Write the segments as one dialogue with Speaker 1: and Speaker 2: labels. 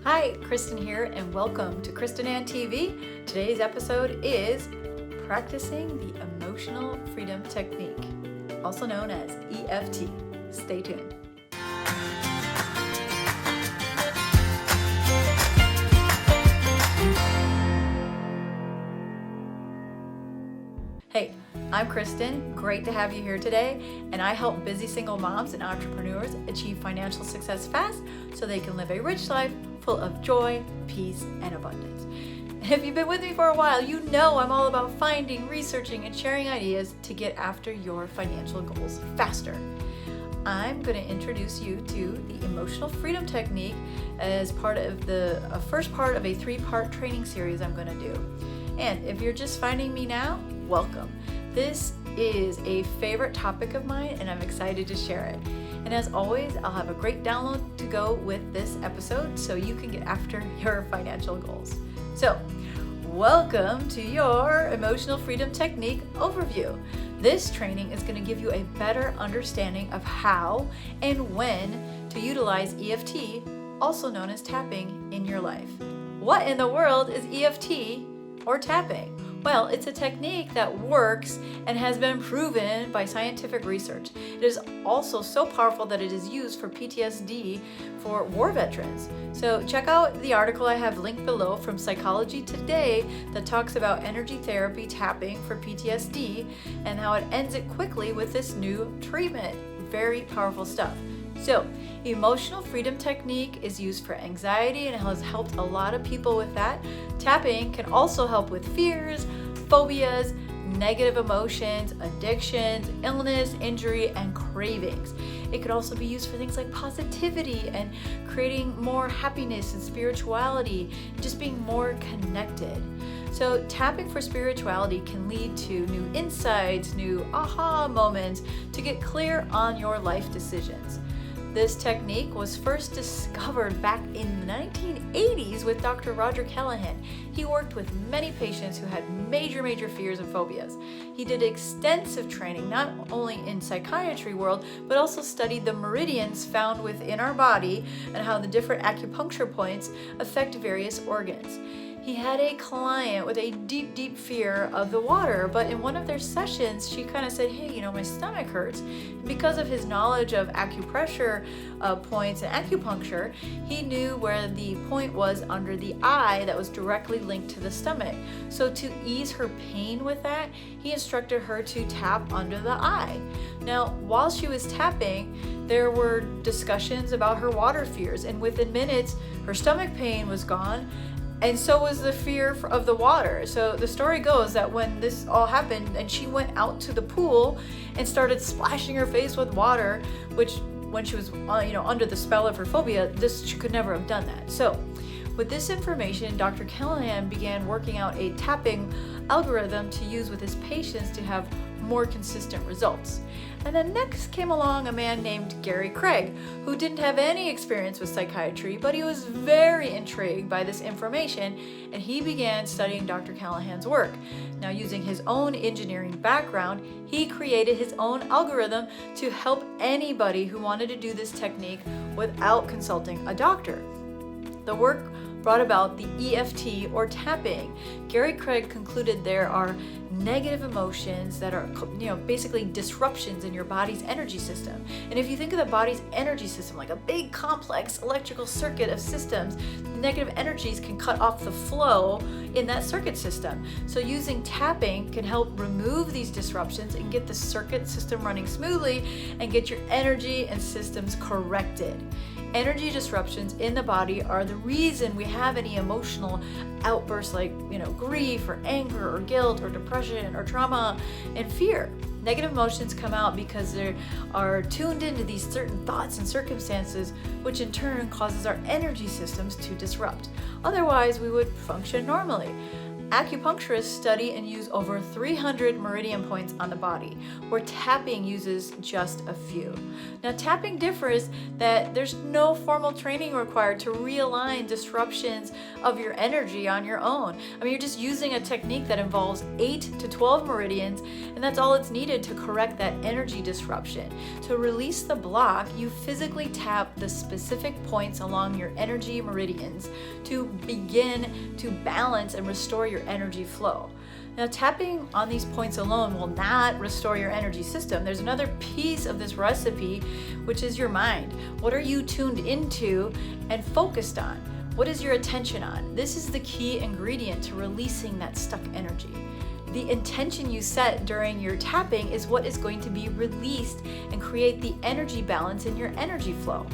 Speaker 1: Hi, Kristen here, and welcome to Kristen Ann TV. Today's episode is Practicing the Emotional Freedom Technique, also known as EFT. Stay tuned. Hey, I'm Kristen. Great to have you here today, and I help busy single moms and entrepreneurs achieve financial success fast so they can live a rich life full of joy, peace, and abundance. And if you've been with me for a while, you know I'm all about finding, researching, and sharing ideas to get after your financial goals faster. I'm going to introduce you to the Emotional Freedom Technique as part of the first part of a 3-part training series I'm going to do. And if you're just finding me now, welcome. This is a favorite topic of mine, and I'm excited to share it. And as always, I'll have a great download to go with this episode so you can get after your financial goals. So, welcome to your Emotional Freedom Technique overview. This training is going to give you a better understanding of how and when to utilize EFT, also known as tapping, in your life. What in the world is EFT or tapping? Well, it's a technique that works and has been proven by scientific research. It is also so powerful that it is used for PTSD for war veterans. So check out the article I have linked below from Psychology Today that talks about energy therapy tapping for PTSD and how it ends it quickly with this new treatment. Very powerful stuff. So, Emotional Freedom Technique is used for anxiety and it has helped a lot of people with that. Tapping can also help with fears, phobias, negative emotions, addictions, illness, injury, and cravings. It could also be used for things like positivity and creating more happiness and spirituality, just being more connected. So tapping for spirituality can lead to new insights, new aha moments to get clear on your life decisions. This technique was first discovered back in the 1980s with Dr. Roger Callahan. He worked with many patients who had major fears and phobias. He did extensive training, not only in psychiatry world, but also studied the meridians found within our body and how the different acupuncture points affect various organs. He had a client with a deep fear of the water, but in one of their sessions, she kind of said, hey, my stomach hurts. Because of his knowledge of acupressure points and acupuncture, he knew where the point was under the eye that was directly linked to the stomach. So to ease her pain with that, he instructed her to tap under the eye. Now, while she was tapping, there were discussions about her water fears, and within minutes, her stomach pain was gone, and so was the fear of the water. So the story goes that when this all happened and she went out to the pool and started splashing her face with water, which when she was under the spell of her phobia, she could never have done that. So with this information, Dr. Callahan began working out a tapping algorithm to use with his patients to have more consistent results. And then next came along a man named Gary Craig, who didn't have any experience with psychiatry, but he was very intrigued by this information, and he began studying Dr. Callahan's work. Now, using his own engineering background, he created his own algorithm to help anybody who wanted to do this technique without consulting a doctor. The work brought about the EFT or tapping. Gary Craig concluded there are negative emotions that are basically disruptions in your body's energy system. And if you think of the body's energy system like a big complex electrical circuit of systems, negative energies can cut off the flow in that circuit system. So using tapping can help remove these disruptions and get the circuit system running smoothly and get your energy and systems corrected. Energy disruptions in the body are the reason we have any emotional outbursts like, grief or anger or guilt or depression or trauma and fear. Negative emotions come out because they are tuned into these certain thoughts and circumstances, which in turn causes our energy systems to disrupt. Otherwise, we would function normally. Acupuncturists study and use over 300 meridian points on the body, where tapping uses just a few. Now, tapping differs that there's no formal training required to realign disruptions of your energy on your own. I mean, you're just using a technique that involves 8 to 12 meridians, and that's all it's needed to correct that energy disruption. To release the block, you physically tap the specific points along your energy meridians to begin to balance and restore your energy flow. Now, tapping on these points alone will not restore your energy system. There's another piece of this recipe, which is your mind. What are you tuned into and focused on? What is your attention on? This is the key ingredient to releasing that stuck energy. The intention you set during your tapping is what is going to be released and create the energy balance in your energy flow.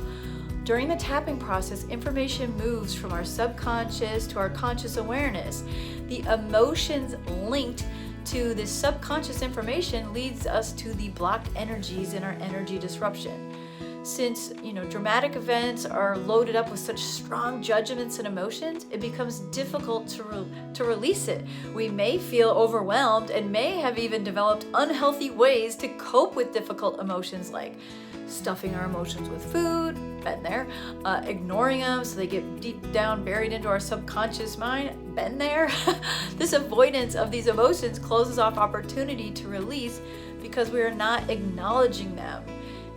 Speaker 1: During the tapping process, information moves from our subconscious to our conscious awareness. The emotions linked to this subconscious information leads us to the blocked energies in our energy disruption. Since, dramatic events are loaded up with such strong judgments and emotions, it becomes difficult to release it. We may feel overwhelmed and may have even developed unhealthy ways to cope with difficult emotions, like stuffing our emotions with food, been there, ignoring them so they get deep down buried into our subconscious mind, been there. This avoidance of these emotions closes off opportunity to release because we are not acknowledging them.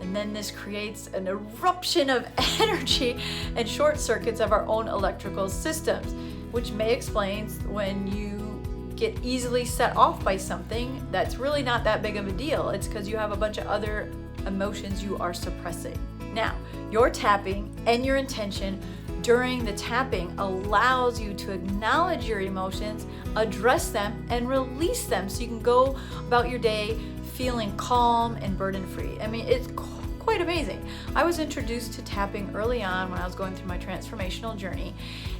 Speaker 1: And then this creates an eruption of energy and short circuits of our own electrical systems, which may explain when you get easily set off by something that's really not that big of a deal. It's because you have a bunch of other emotions you are suppressing. Now, your tapping and your intention during the tapping allows you to acknowledge your emotions, address them, and release them so you can go about your day feeling calm and burden-free. I mean, it's quite amazing. I was introduced to tapping early on when I was going through my transformational journey,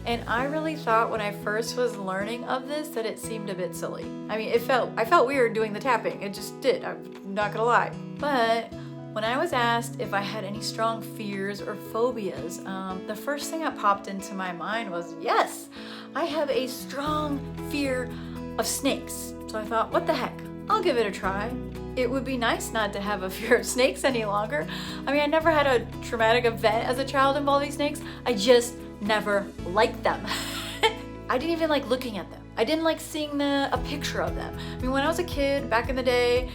Speaker 1: and I really thought when I first was learning of this that it seemed a bit silly. I mean, I felt weird doing the tapping. It just did. I'm not gonna lie. But when I was asked if I had any strong fears or phobias, the first thing that popped into my mind was, yes, I have a strong fear of snakes. So I thought, what the heck? I'll give it a try. It would be nice not to have a fear of snakes any longer. I mean, I never had a traumatic event as a child involving snakes. I just never liked them. I didn't even like looking at them. I didn't like seeing a picture of them. I mean, when I was a kid, back in the day,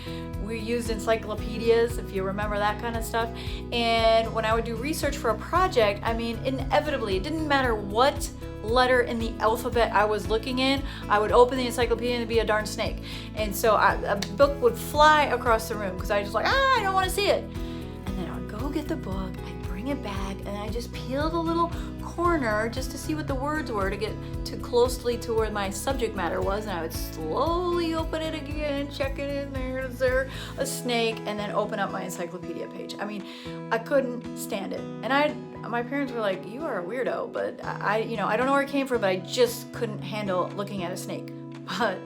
Speaker 1: we used encyclopedias, if you remember that kind of stuff. And when I would do research for a project, I mean, inevitably, it didn't matter what letter in the alphabet I was looking in, I would open the encyclopedia and it'd be a darn snake. And so a book would fly across the room because I was like, I don't want to see it. And then I would go get the book, I'd bring it back, and I just peeled a little corner just to see what the words were to get too closely to where my subject matter was, and I would slowly open it again, check it in there, is there a snake, and then open up my encyclopedia page. I mean, I couldn't stand it. And my parents were like, you are a weirdo, but I don't know where it came from, but I just couldn't handle looking at a snake. But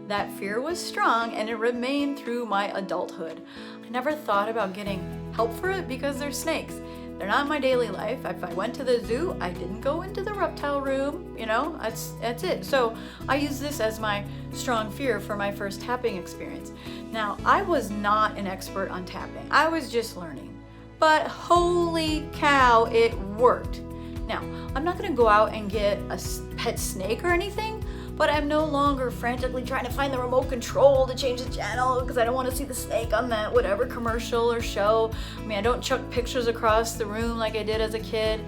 Speaker 1: that fear was strong and it remained through my adulthood. I never thought about getting help for it because they're snakes. They're not in my daily life. If I went to the zoo, I didn't go into the reptile room, that's it. So I use this as my strong fear for my first tapping experience. Now, I was not an expert on tapping. I was just learning. But holy cow, it worked. Now, I'm not gonna go out and get a pet snake or anything, but I'm no longer frantically trying to find the remote control to change the channel because I don't want to see the snake on that whatever commercial or show. I mean, I don't chuck pictures across the room like I did as a kid.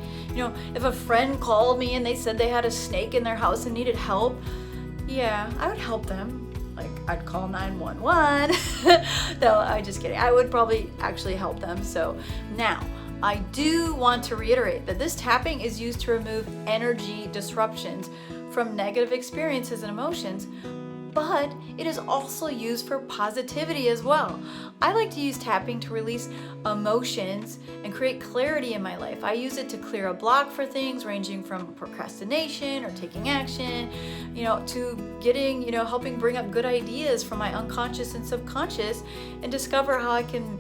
Speaker 1: If a friend called me and they said they had a snake in their house and needed help, yeah, I would help them. Like, I'd call 911. No, I'm just kidding. I would probably actually help them. So now, I do want to reiterate that this tapping is used to remove energy disruptions from negative experiences and emotions, but it is also used for positivity as well. I like to use tapping to release emotions and create clarity in my life. I use it to clear a block for things ranging from procrastination or taking action, to getting, helping bring up good ideas from my unconscious and subconscious and discover how I can,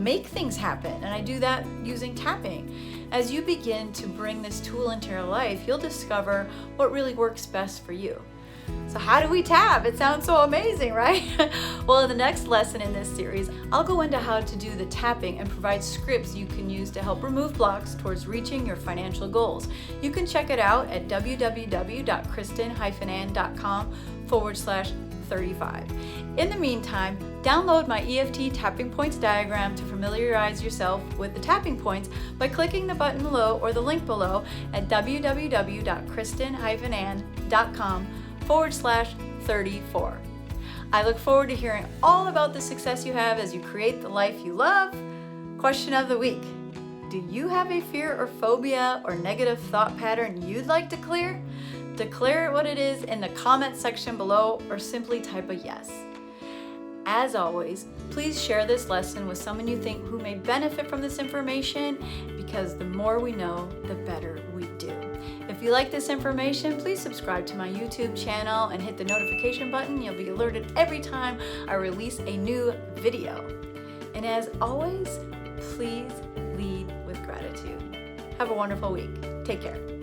Speaker 1: make things happen. And I do that using tapping. As you begin to bring this tool into your life, you'll discover what really works best for you. So how do we tap? It sounds so amazing, right? Well, in the next lesson in this series, I'll go into how to do the tapping and provide scripts you can use to help remove blocks towards reaching your financial goals. You can check it out at www.kristen-ann.com/35. In the meantime, download my EFT tapping points diagram to familiarize yourself with the tapping points by clicking the button below or the link below at www.kristen-ann.com/34. I look forward to hearing all about the success you have as you create the life you love. Question of the week: do you have a fear or phobia or negative thought pattern you'd like to clear? Declare what it is in the comment section below or simply type a yes. As always, please share this lesson with someone you think who may benefit from this information, because the more we know, the better we do. If you like this information, please subscribe to my YouTube channel and hit the notification button. You'll be alerted every time I release a new video. And as always, please lead with gratitude. Have a wonderful week. Take care.